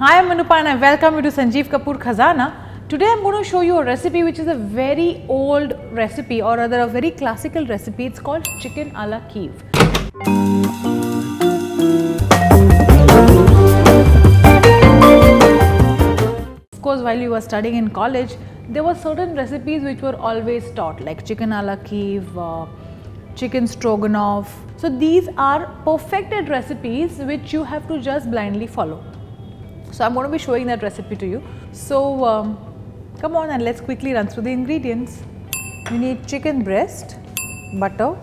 Hi, I'm Anupa and I welcome you to Sanjeev Kapoor Khazana. Today I'm going to show you a recipe which is a very old recipe, or rather a very classical recipe. It's called chicken a la Kiev. Of course, while you were studying in college, there were certain recipes which were always taught, like chicken a la Kiev, chicken stroganoff. So these are perfected recipes which you have to just blindly follow. So I'm going to be showing that recipe to you. So come on and let's quickly run through the ingredients. You need chicken breast, butter,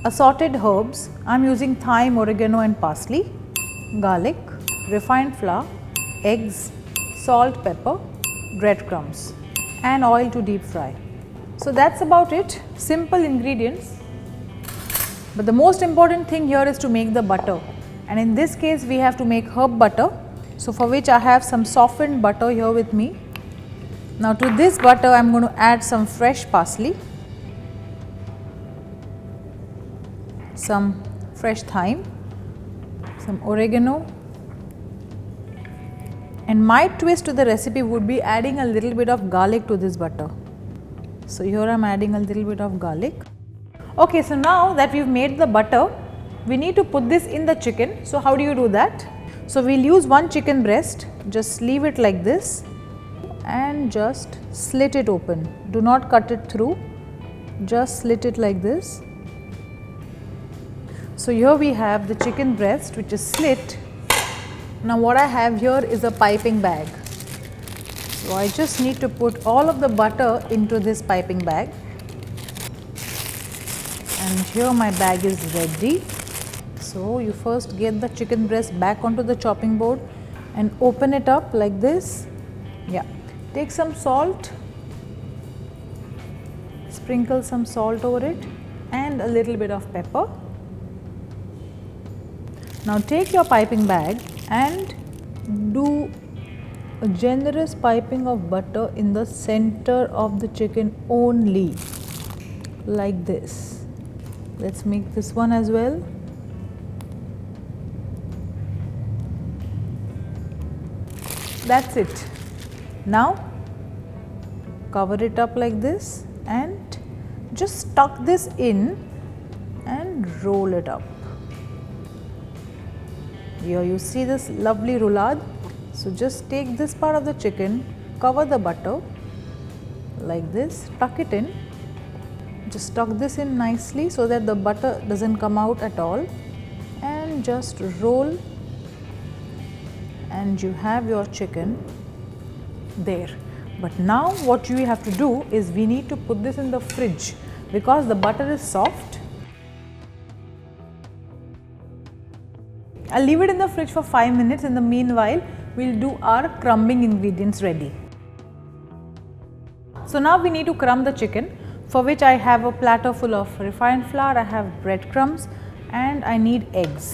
assorted herbs. I'm using thyme, oregano and parsley, garlic, refined flour, eggs, salt, pepper, breadcrumbs and oil to deep fry. So that's about it. Simple ingredients. But the most important thing here is to make the butter, and in this case we have to make herb butter. So for which I have some softened butter here with me. Now to this butter I am going to add some fresh parsley, some fresh thyme, some oregano, and my twist to the recipe would be adding a little bit of garlic to this butter. So here I am adding a little bit of garlic. Okay, so now that we've made the butter, we need to put this in the chicken. So how do you do that? So we'll use one chicken breast, just leave it like this and just slit it open. Do not cut it through, just slit it like this. So here we have the chicken breast which is slit. Now what I have here is a piping bag. So I just need to put all of the butter into this piping bag. And here my bag is ready. So you first get the chicken breast back onto the chopping board and open it up like this. Yeah, take some salt, sprinkle some salt over it and a little bit of pepper. Now take your piping bag and do a generous piping of butter in the center of the chicken only, like this. Let's make this one as well. That's it. Now cover it up like this and just tuck this in and roll it up. Here you see this lovely roulade. So just take this part of the chicken, cover the butter like this, tuck it in. Just tuck this in nicely so that the butter doesn't come out at all, and just roll, and you have your chicken there. But now what you have to do is we need to put this in the fridge because the butter is soft. I'll leave it in the fridge for 5 minutes. In the meanwhile, we'll do our crumbing ingredients ready. So now we need to crumb the chicken, for which I have a platter full of refined flour, I have breadcrumbs and I need eggs.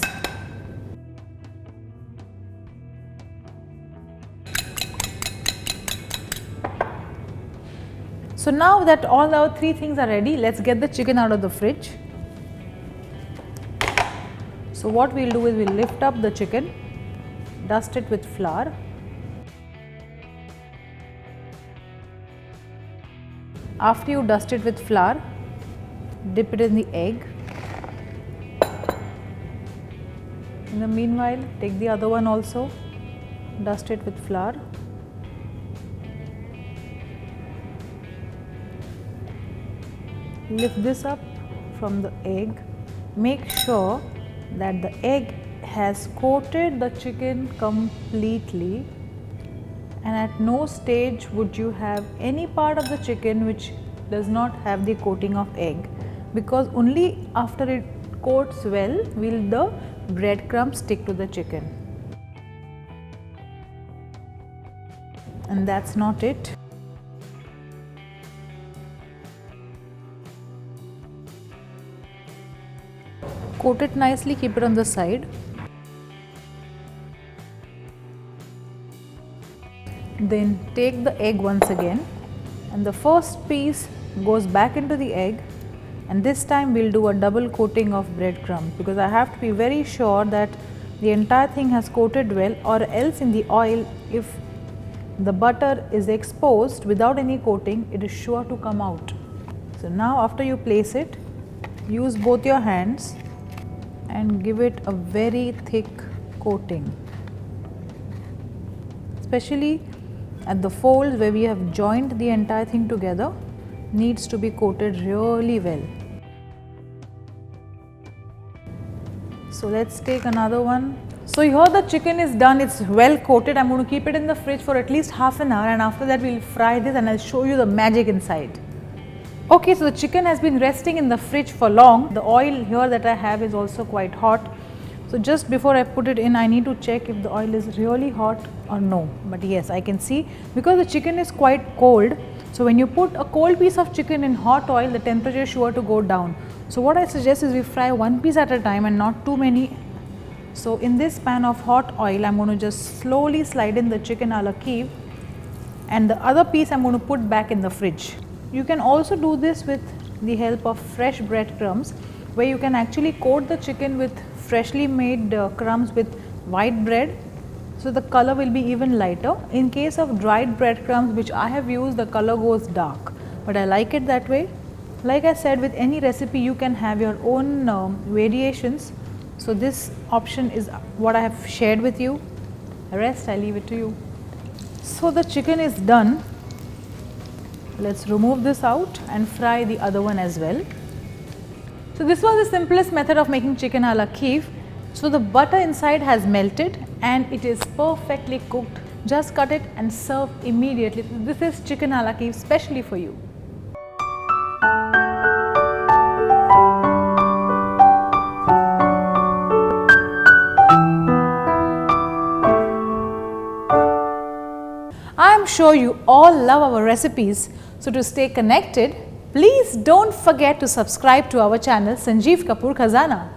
So now that all our three things are ready, let's get the chicken out of the fridge. So what we'll do is we'll lift up the chicken, dust it with flour. After you dust it with flour, dip it in the egg. In the meanwhile, take the other one also, dust it with flour. Lift this up from the egg. Make sure that the egg has coated the chicken completely, and at no stage would you have any part of the chicken which does not have the coating of egg, because only after it coats well will the breadcrumbs stick to the chicken. And that's not it. Coat it nicely, keep it on the side. Then take the egg once again, and the first piece goes back into the egg, and this time we'll do a double coating of breadcrumbs, because I have to be very sure that the entire thing has coated well, or else in the oil if the butter is exposed without any coating, it is sure to come out. So now after you place it, use both your hands and give it a very thick coating, especially at the folds where we have joined the entire thing together, needs to be coated really well. So let's take another one. So here the chicken is done, it's well coated. I'm going to keep it in the fridge for at least half an hour, and after that we'll fry this and I'll show you the magic inside. Okay, so the chicken has been resting in the fridge for long. The oil here that I have is also quite hot. So just before I put it in, I need to check if the oil is really hot or no. But yes, I can see, because the chicken is quite cold. So when you put a cold piece of chicken in hot oil, the temperature is sure to go down. So what I suggest is we fry one piece at a time and not too many. So in this pan of hot oil, I'm going to just slowly slide in the chicken a la Kiev, and the other piece I'm going to put back in the fridge. You can also do this with the help of fresh breadcrumbs, where you can actually coat the chicken with freshly made crumbs with white bread, so the color will be even lighter. In case of dried breadcrumbs, which I have used, the color goes dark, but I like it that way. Like I said, with any recipe you can have your own variations. So this option is what I have shared with you. The rest I leave it to you. So the chicken is done. Let's remove this out and fry the other one as well. So this was the simplest method of making chicken a la Kiev. So the butter inside has melted and it is perfectly cooked. Just cut it and serve immediately. This is chicken a la Kiev specially for you. I am sure you all love our recipes, so to stay connected, please don't forget to subscribe to our channel Sanjeev Kapoor Khazana.